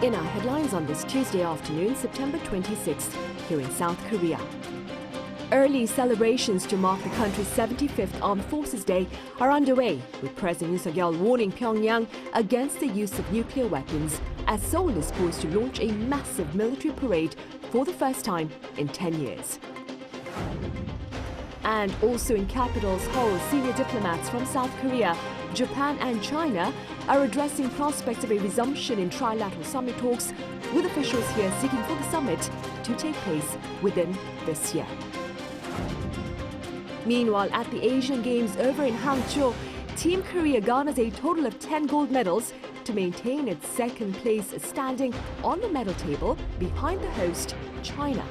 In our headlines on this Tuesday afternoon, September 26th, here in South Korea. Early celebrations to mark the country's 75th Armed Forces Day are underway, with President Yoon Suk-yeol warning Pyongyang against the use of nuclear weapons, as Seoul is poised to launch a massive military parade for the first time in 10 years. And also in capital Seoul, senior diplomats from South Korea, Japan and China are addressing prospects of a resumption in trilateral summit talks, with officials here seeking for the summit to take place within this year. Meanwhile, at the Asian Games over in Hangzhou, Team Korea garners a total of 10 gold medals to maintain its second place standing on the medal table behind the host, China.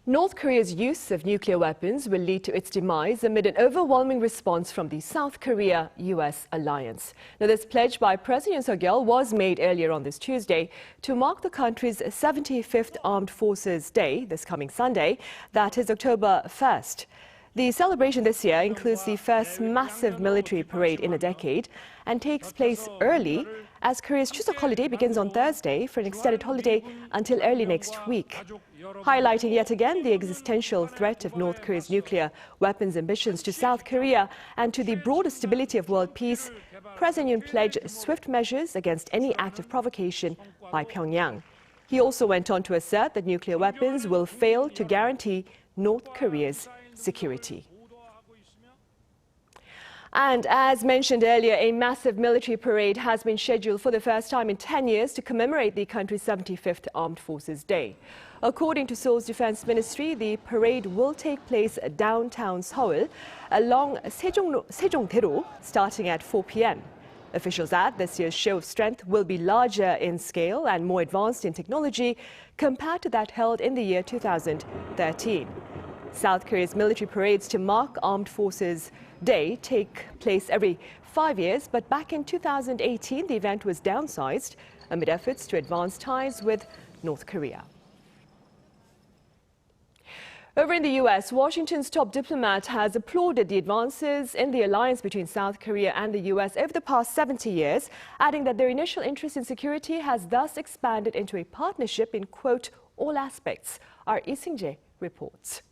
North Korea's use of nuclear weapons will lead to its demise amid an overwhelming response from the South Korea-US alliance. Now, this pledge by President Yoon Suk-yeol was made earlier on this Tuesday to mark the country's 75th Armed Forces Day this coming Sunday, that is October 1st. The celebration this year includes the first massive military parade in a decade and takes place early, as Korea's Chuseok holiday begins on Thursday for an extended holiday until early next week. Highlighting yet again the existential threat of North Korea's nuclear weapons ambitions to South Korea and to the broader stability of world peace, President Yoon pledged swift measures against any act of provocation by Pyongyang. He also went on to assert that nuclear weapons will fail to guarantee North Korea's security. And as mentioned earlier, a massive military parade has been scheduled for the first time in 10 years to commemorate the country's 75th Armed Forces Day. According to Seoul's Defense Ministry, the parade will take place downtown Seoul along Sejongdaero starting at 4 p.m. Officials add this year's show of strength will be larger in scale and more advanced in technology compared to that held in the year 2013. South Korea's military parades to mark Armed Forces Day take place every 5 years, but back in 2018, the event was downsized amid efforts to advance ties with North Korea. Over in the U.S., Washington's top diplomat has applauded the advances in the alliance between South Korea and the U.S. over the past 70 years, adding that their initial interest in security has thus expanded into a partnership in, quote, all aspects. Our Lee reports.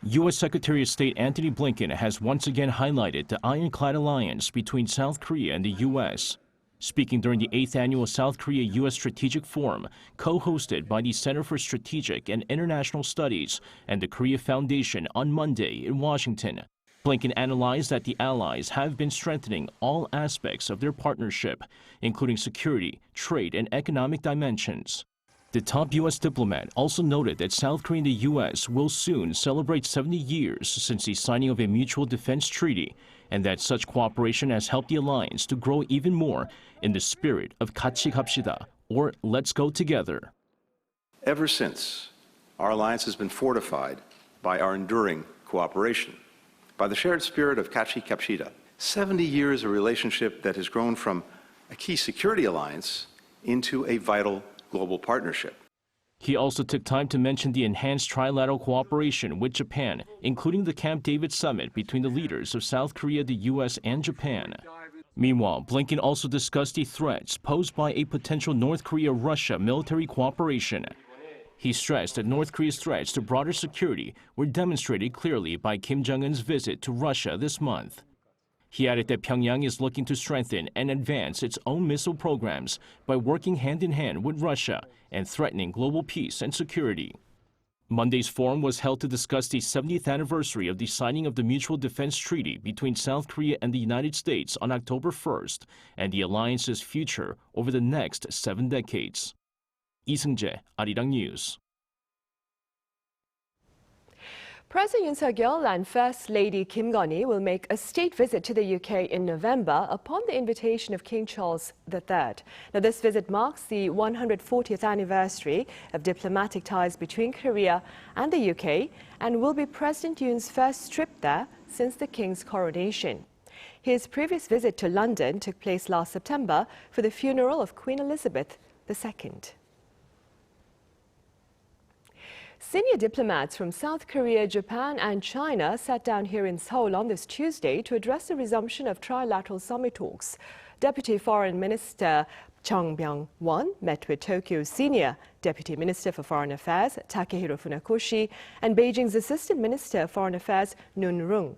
U.S. Secretary of State Antony Blinken has once again highlighted the ironclad alliance between South Korea and the U.S. Speaking during the 8th Annual South Korea-U.S. Strategic Forum, co-hosted by the Center for Strategic and International Studies and the Korea Foundation on Monday in Washington, Blinken analyzed that the allies have been strengthening all aspects of their partnership, including security, trade, and economic dimensions. The top U.S. diplomat also noted that South Korea and the U.S. will soon celebrate 70 years since the signing of a mutual defense treaty, and that such cooperation has helped the alliance to grow even more in the spirit of 같이 갑시다, or let's go together. Ever since, our alliance has been fortified by our enduring cooperation, by the shared spirit of 같이 갑시다. 70 years of relationship that has grown from a key security alliance into a vital global partnership. He also took time to mention the enhanced trilateral cooperation with Japan, including the Camp David summit between the leaders of South Korea, the U.S., and Japan. Meanwhile, Blinken also discussed the threats posed by a potential North Korea-Russia military cooperation. He stressed that North Korea's threats to broader security were demonstrated clearly by Kim Jong-un's visit to Russia this month. He added that Pyongyang is looking to strengthen and advance its own missile programs by working hand-in-hand with Russia and threatening global peace and security. Monday's forum was held to discuss the 70th anniversary of the signing of the Mutual Defense Treaty between South Korea and the United States on October 1st and the alliance's future over the next 7 decades. Lee, Arirang News. President Yoon Suk-yeol and First Lady Kim Gun-hee will make a state visit to the UK in November upon the invitation of King Charles III. Now, this visit marks the 140th anniversary of diplomatic ties between Korea and the UK and will be President Yoon's first trip there since the King's coronation. His previous visit to London took place last September for the funeral of Queen Elizabeth II. Senior diplomats from South Korea, Japan and China sat down here in Seoul on this Tuesday to address the resumption of trilateral summit talks. Deputy Foreign Minister Chung Byung-won met with Tokyo's Senior Deputy Minister for Foreign Affairs Takehiro Funakoshi and Beijing's Assistant Minister for Foreign Affairs Yoon.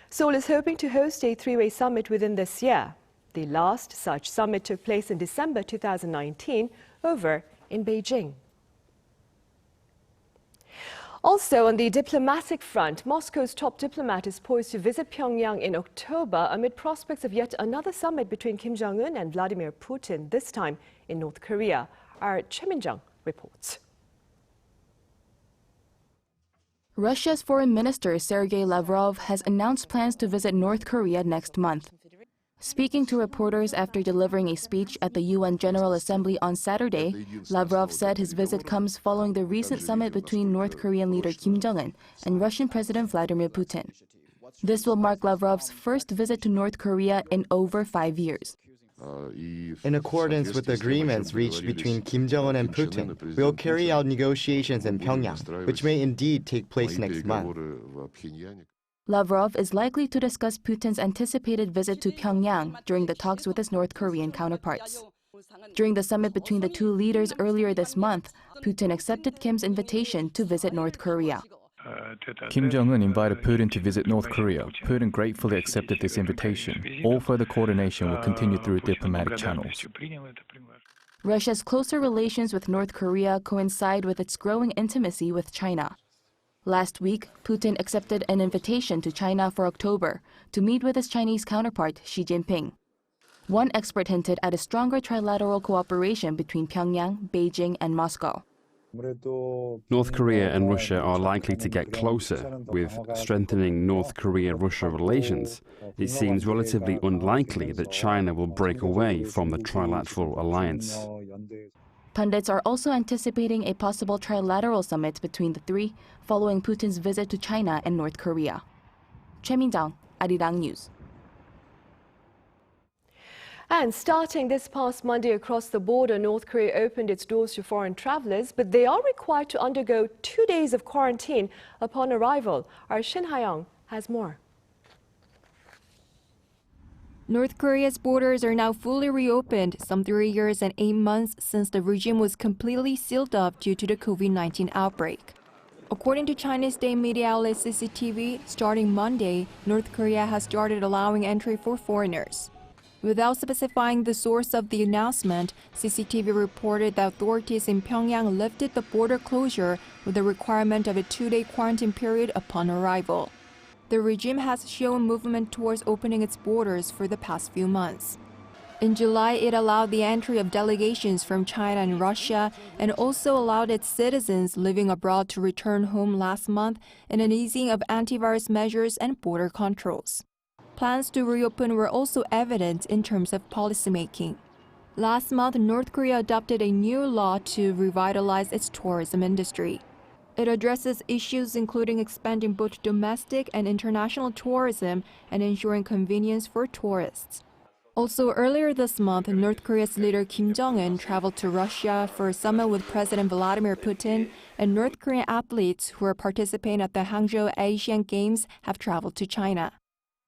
Seoul is hoping to host a three-way summit within this year. The last such summit took place in December 2019 over in Beijing. Also, on the diplomatic front, Moscow's top diplomat is poised to visit Pyongyang in October amid prospects of yet another summit between Kim Jong-un and Vladimir Putin, this time in North Korea. Our Choi Min-jung reports. Russia's Foreign Minister Sergei Lavrov has announced plans to visit North Korea next month. Speaking to reporters after delivering a speech at the UN General Assembly on Saturday, Lavrov said his visit comes following the recent summit between North Korean leader Kim Jong-un and Russian President Vladimir Putin. This will mark Lavrov's first visit to North Korea in over 5 years. In accordance with the agreements reached between Kim Jong-un and Putin, we will carry out negotiations in Pyongyang, which may indeed take place next month. Lavrov is likely to discuss Putin's anticipated visit to Pyongyang during the talks with his North Korean counterparts. During the summit between the two leaders earlier this month, Putin accepted Kim's invitation to visit North Korea. Kim Jong-un invited Putin to visit North Korea. Putin gratefully accepted this invitation. All further coordination will continue through diplomatic channels. Russia's closer relations with North Korea coincide with its growing intimacy with China. Last week, Putin accepted an invitation to China for October to meet with his Chinese counterpart, Xi Jinping. One expert hinted at a stronger trilateral cooperation between Pyongyang, Beijing, and Moscow. North Korea and Russia are likely to get closer. With strengthening North Korea-Russia relations, it seems relatively unlikely that China will break away from the trilateral alliance. Pundits are also anticipating a possible trilateral summit between the three following Putin's visit to China and North Korea. Choi Min-jung, Arirang News. And starting this past Monday across the border, North Korea opened its doors to foreign travelers, but they are required to undergo 2 days of quarantine upon arrival. Our Shin Ha-young has more. North Korea's borders are now fully reopened, some 3 years and 8 months since the regime was completely sealed off due to the COVID-19 outbreak. According to Chinese state media outlet CCTV, starting Monday, North Korea has started allowing entry for foreigners. Without specifying the source of the announcement, CCTV reported that authorities in Pyongyang lifted the border closure with the requirement of a 2-day quarantine period upon arrival. The regime has shown movement towards opening its borders for the past few months. In July, it allowed the entry of delegations from China and Russia and also allowed its citizens living abroad to return home last month in an easing of antivirus measures and border controls. Plans to reopen were also evident in terms of policymaking. Last month, North Korea adopted a new law to revitalize its tourism industry. It addresses issues including expanding both domestic and international tourism and ensuring convenience for tourists. Also, earlier this month, North Korea's leader Kim Jong-un traveled to Russia for a summit with President Vladimir Putin, and North Korean athletes who are participating at the Hangzhou Asian Games have traveled to China.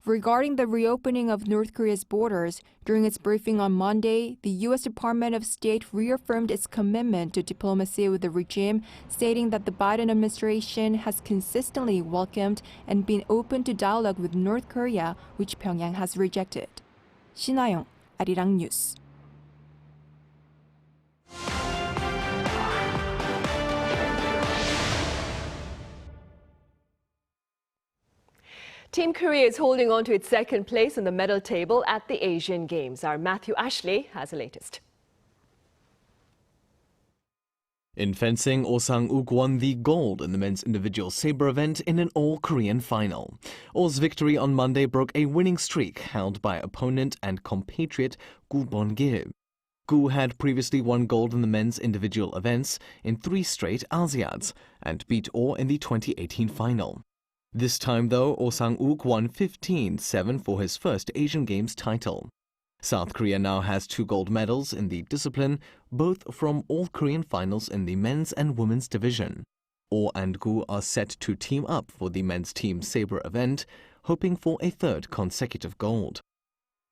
Regarding the reopening of North Korea's borders, during its briefing on Monday, the U.S. Department of State reaffirmed its commitment to diplomacy with the regime, stating that the Biden administration has consistently welcomed and been open to dialogue with North Korea, which Pyongyang has rejected. Shin Ha-young, Arirang News. Team Korea is holding on to its second place on the medal table at the Asian Games. Our Matthew Ashley has the latest. In fencing, Oh Sang-uk won the gold in the men's individual sabre event in an all-Korean final. Oh's victory on Monday broke a winning streak held by opponent and compatriot Gu Bon-gil. Gu had previously won gold in the men's individual events in 3 straight Asiads and beat Oh in the 2018 final. This time, though, Oh Sang-uk won 15-7 for his first Asian Games title. South Korea now has 2 gold medals in the discipline, both from all-Korean finals in the men's and women's division. Oh and Gu are set to team up for the men's team sabre event, hoping for a third consecutive gold.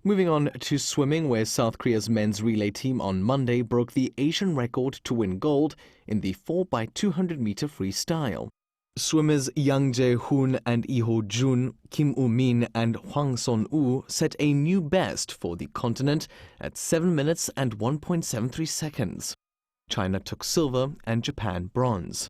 Moving on to swimming, where South Korea's men's relay team on Monday broke the Asian record to win gold in the 4x200-meter freestyle. Swimmers Yang Jae-hoon and Lee Ho-jun, Kim Woo-min and Hwang Son-woo set a new best for the continent at 7 minutes and 1.73 seconds. China took silver and Japan bronze.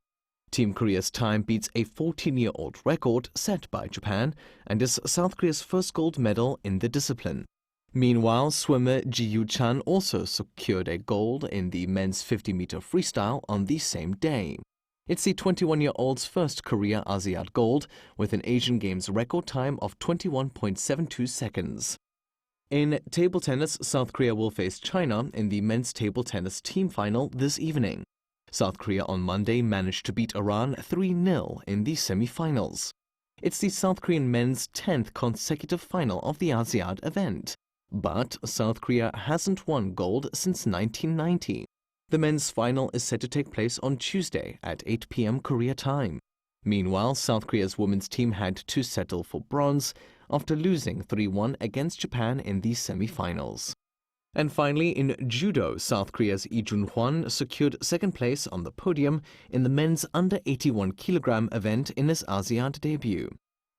Team Korea's time beats a 14-year-old record set by Japan and is South Korea's first gold medal in the discipline. Meanwhile, swimmer Ji Yu-chan also secured a gold in the men's 50-meter freestyle on the same day. It's the 21-year-old's first Korea ASEAN gold, with an Asian Games record time of 21.72 seconds. In table tennis, South Korea will face China in the men's table tennis team final this evening. South Korea on Monday managed to beat Iran 3-0 in the semi-finals. It's the South Korean men's 10th consecutive final of the ASEAN event. But South Korea hasn't won gold since 1990. The men's final is set to take place on Tuesday at 8 p.m. Korea time. Meanwhile, South Korea's women's team had to settle for bronze after losing 3-1 against Japan in the semi-finals. And finally, in judo, South Korea's Lee Jun-hwan secured second place on the podium in the men's under 81 kilogram event in his ASEAN debut.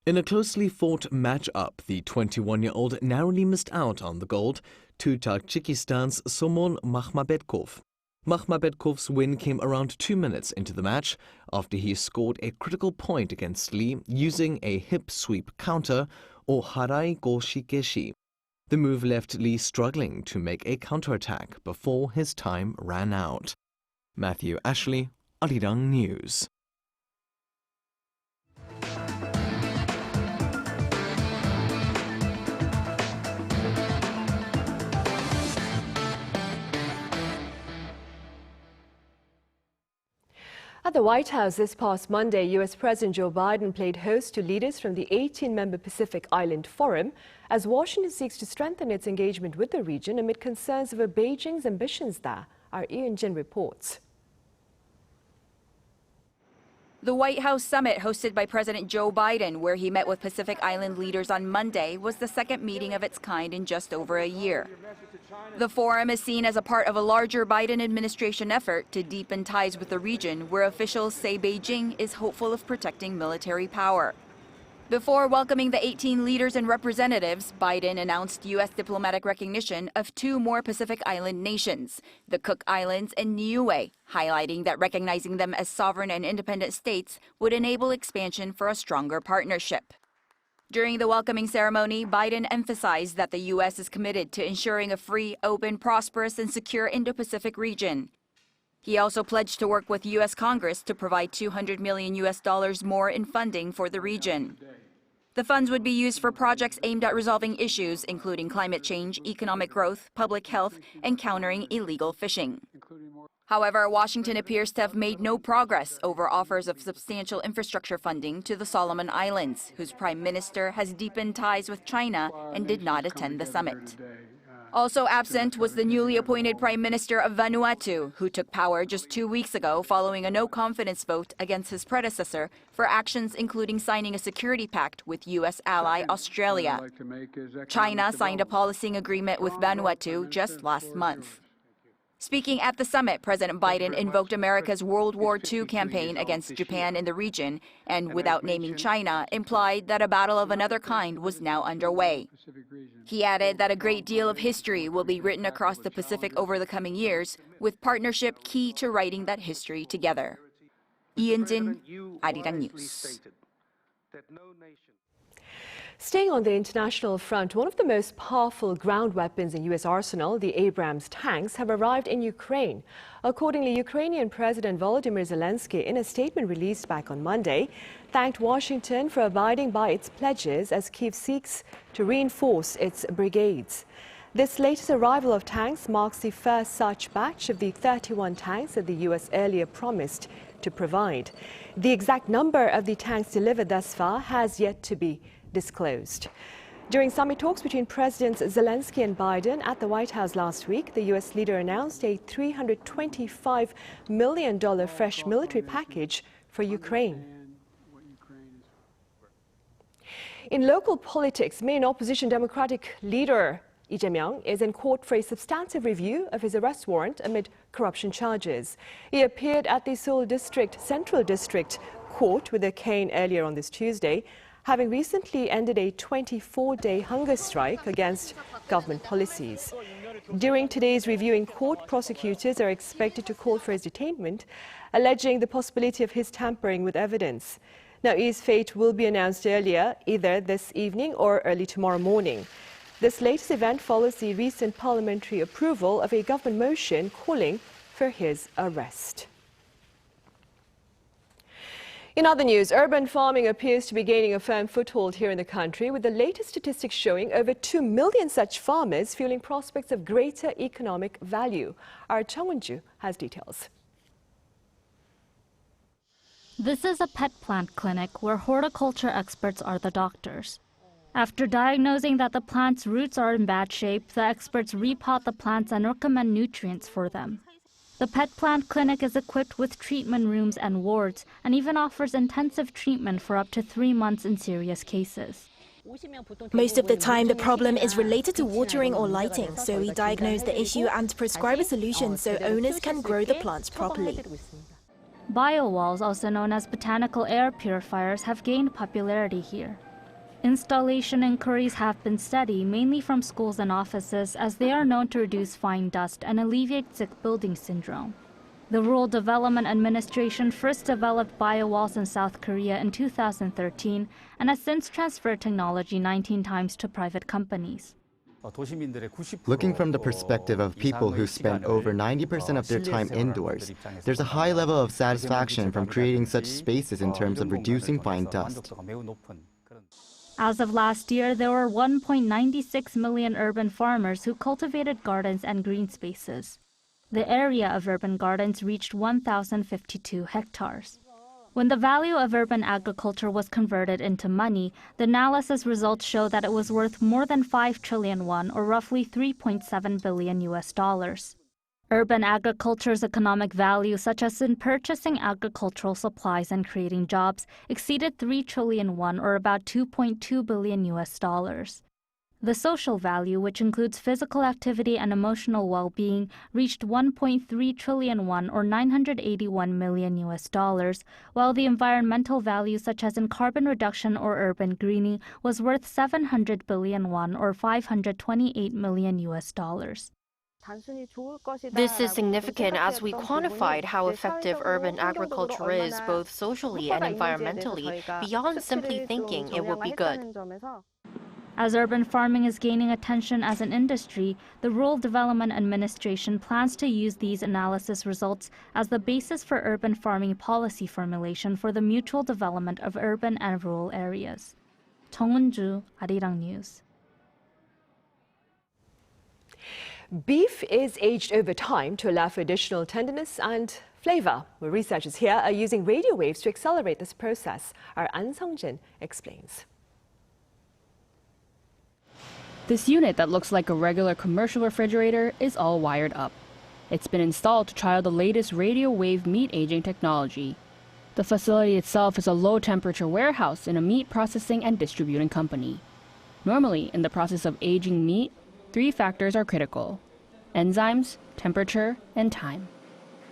In a closely fought match-up, the 21-year-old narrowly missed out on the gold to Tajikistan's Somon Makhmabedkov. Makhmabedkov's win came around 2 minutes into the match after he scored a critical point against Lee using a hip sweep counter, or harai go shikeshi. The move left Lee struggling to make a counterattack before his time ran out. Matthew Ashley, Arirang News. At the White House this past Monday, U.S. President Joe Biden played host to leaders from the 18-member Pacific Island Forum as Washington seeks to strengthen its engagement with the region amid concerns over Beijing's ambitions there. Our Ejem reports. The White House summit hosted by President Joe Biden, where he met with Pacific Island leaders on Monday, was the second meeting of its kind in just over a year. The forum is seen as a part of a larger Biden administration effort to deepen ties with the region, where officials say Beijing is hopeful of protecting military power. Before welcoming the 18 leaders and representatives, Biden announced U.S. diplomatic recognition of 2 more Pacific Island nations, the Cook Islands and Niue, highlighting that recognizing them as sovereign and independent states would enable expansion for a stronger partnership. During the welcoming ceremony, Biden emphasized that the U.S. is committed to ensuring a free, open, prosperous, and secure Indo-Pacific region. He also pledged to work with U.S. Congress to provide $200 million more in funding for the region. The funds would be used for projects aimed at resolving issues, including climate change, economic growth, public health, and countering illegal fishing. However, Washington appears to have made no progress over offers of substantial infrastructure funding to the Solomon Islands, whose prime minister has deepened ties with China and did not attend the summit. Also absent was the newly appointed Prime Minister of Vanuatu, who took power just 2 weeks ago following a no-confidence vote against his predecessor for actions including signing a security pact with U.S. ally Australia. China signed a policing agreement with Vanuatu just last month. Speaking at the summit, President Biden invoked America's World War II campaign against Japan in the region and, without naming China, implied that a battle of another kind was now underway. He added that a great deal of history will be written across the Pacific over the coming years, with partnership key to writing that history together. Ejem, Arirang News. Staying on the international front, one of the most powerful ground weapons in U.S. arsenal, the Abrams tanks, have arrived in Ukraine. Accordingly, Ukrainian President Volodymyr Zelensky, in a statement released back on Monday, thanked Washington for abiding by its pledges as Kyiv seeks to reinforce its brigades. This latest arrival of tanks marks the first such batch of the 31 tanks that the U.S. earlier promised to provide. The exact number of the tanks delivered thus far has yet to be disclosed. During summit talks between Presidents Zelensky and Biden at the White House last week, the U.S. leader announced a $325 million fresh military package for Ukraine. In local politics, main opposition Democratic leader Ejem is in court for a substantive review of his arrest warrant amid corruption charges. He appeared at the Seoul Central District Court with a cane earlier on this Tuesday, having recently ended a 24-day hunger strike against government policies. During today's review in court, prosecutors are expected to call for his detainment, alleging the possibility of his tampering with evidence. Now, his fate will be announced earlier, either this evening or early tomorrow morning. This latest event follows the recent parliamentary approval of a government motion calling for his arrest. In other news, urban farming appears to be gaining a firm foothold here in the country, with the latest statistics showing over 2 million such farmers fueling prospects of greater economic value. Our Chung Won-ju has details. This is a pet plant clinic where horticulture experts are the doctors. After diagnosing that the plant's roots are in bad shape, the experts repot the plants and recommend nutrients for them. The pet plant clinic is equipped with treatment rooms and wards and even offers intensive treatment for up to 3 months in serious cases. Most of the time, the problem is related to watering or lighting, so we diagnose the issue and prescribe a solution so owners can grow the plants properly. Biowalls, also known as botanical air purifiers, have gained popularity here. Installation inquiries have been steady, mainly from schools and offices, as they are known to reduce fine dust and alleviate sick building syndrome. The Rural Development Administration first developed biowalls in South Korea in 2013 and has since transferred technology 19 times to private companies. Looking from the perspective of people who spend over 90% of their time indoors, there's a high level of satisfaction from creating such spaces in terms of reducing fine dust. As of last year, there were 1.96 million urban farmers who cultivated gardens and green spaces. The area of urban gardens reached 1,052 hectares. When the value of urban agriculture was converted into money, the analysis results show that it was worth more than 5 trillion won, or roughly $3.7 billion. Urban agriculture's economic value, such as in purchasing agricultural supplies and creating jobs, exceeded 3 trillion won, or about $2.2 billion. The social value, which includes physical activity and emotional well-being, reached 1.3 trillion won, or $981 million, while the environmental value, such as in carbon reduction or urban greening, was worth 700 billion won, or $528 million. This is significant as we quantified how effective urban agriculture is, both socially and environmentally, beyond simply thinking it would be good. As urban farming is gaining attention as an industry, the Rural Development Administration plans to use these analysis results as the basis for urban farming policy formulation for the mutual development of urban and rural areas. Chung Won-ju, Arirang News. Beef is aged over time to allow for additional tenderness and flavor. Well, researchers here are using radio waves to accelerate this process. Our An Sung-jin explains. This unit that looks like a regular commercial refrigerator is all wired up. It's been installed to trial the latest radio wave meat aging technology. The facility itself is a low-temperature warehouse in a meat processing and distributing company. Normally, in the process of aging meat, 3 factors are critical: enzymes, temperature, and time.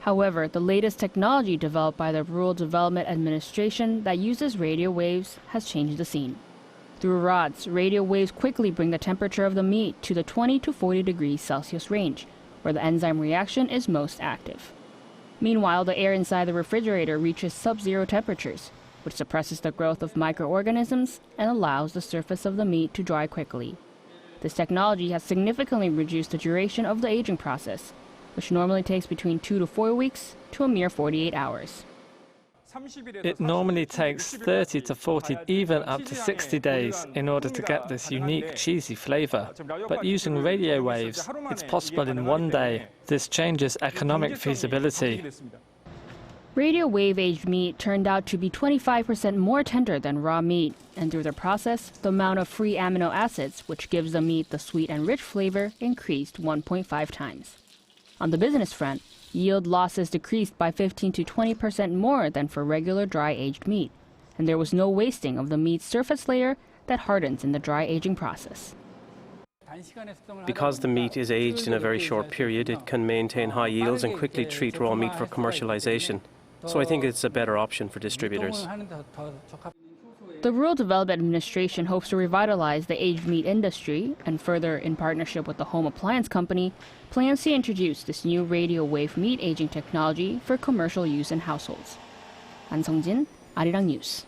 However, the latest technology developed by the Rural Development Administration that uses radio waves has changed the scene. Through rods, radio waves quickly bring the temperature of the meat to the 20 to 40 degrees Celsius range, where the enzyme reaction is most active. Meanwhile, the air inside the refrigerator reaches sub-zero temperatures, which suppresses the growth of microorganisms and allows the surface of the meat to dry quickly. This technology has significantly reduced the duration of the aging process, which normally takes between 2 to 4 weeks to a mere 48 hours. It normally takes 30 to 40, even up to 60 days in order to get this unique cheesy flavor. But using radio waves, it's possible in 1 day. This changes economic feasibility. Radio wave aged meat turned out to be 25% more tender than raw meat, and through the process, the amount of free amino acids, which gives the meat the sweet and rich flavor, increased 1.5 times. On the business front, Yield losses decreased by 15 to 20% more than for regular dry-aged meat, and there was no wasting of the meat's surface layer that hardens in the dry aging process. Because the meat is aged in a very short period, it can maintain high yields and quickly treat raw meat for commercialization. So I think it's a better option for distributors. The Rural Development Administration hopes to revitalize the aged meat industry and further, in partnership with the home appliance company, plans to introduce this new radio wave meat aging technology for commercial use in households. An Sung-jin, Arirang News.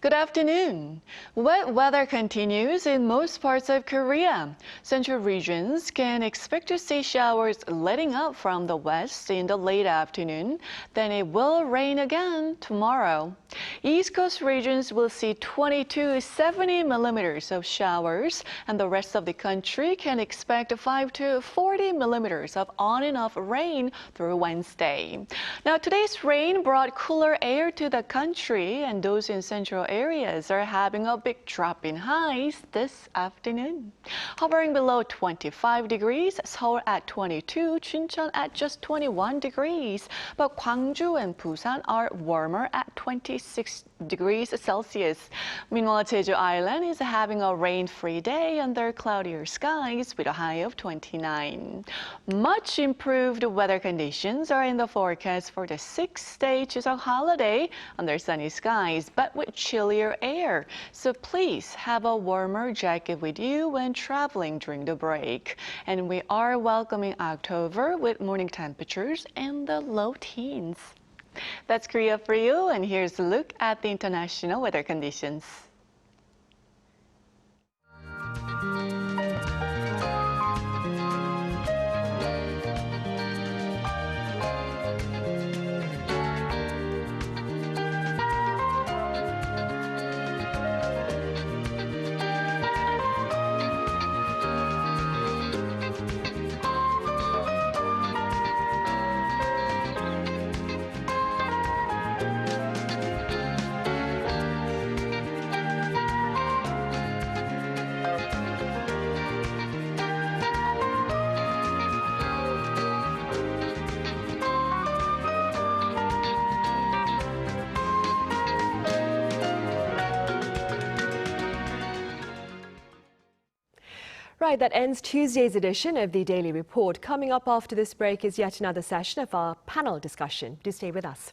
Good afternoon. Wet weather continues in most parts of Korea. Central regions can expect to see showers letting up from the west in the late afternoon. Then it will rain again tomorrow. East Coast regions will see 20 to 70 millimeters of showers, and the rest of the country can expect 5 to 40 millimeters of on and off rain through Wednesday. Now, today's rain brought cooler air to the country, and those in central areas are having a big drop in highs this afternoon. Hovering below 25 degrees, Seoul at 22, Chuncheon at just 21 degrees. But Gwangju and Busan are warmer at 26 degrees Celsius. Meanwhile, Jeju Island is having a rain-free day under cloudier skies with a high of 29. Much improved weather conditions are in the forecast for the 6th-day Chuseok holiday under sunny skies, but with chillier air. So please have a warmer jacket with you when traveling during the break. And we are welcoming October with morning temperatures in the low teens. That's Korea for you, and here's a look at the international weather conditions. Right, that ends Tuesday's edition of the Daily Report. Coming up after this break is yet another session of our panel discussion. Do stay with us.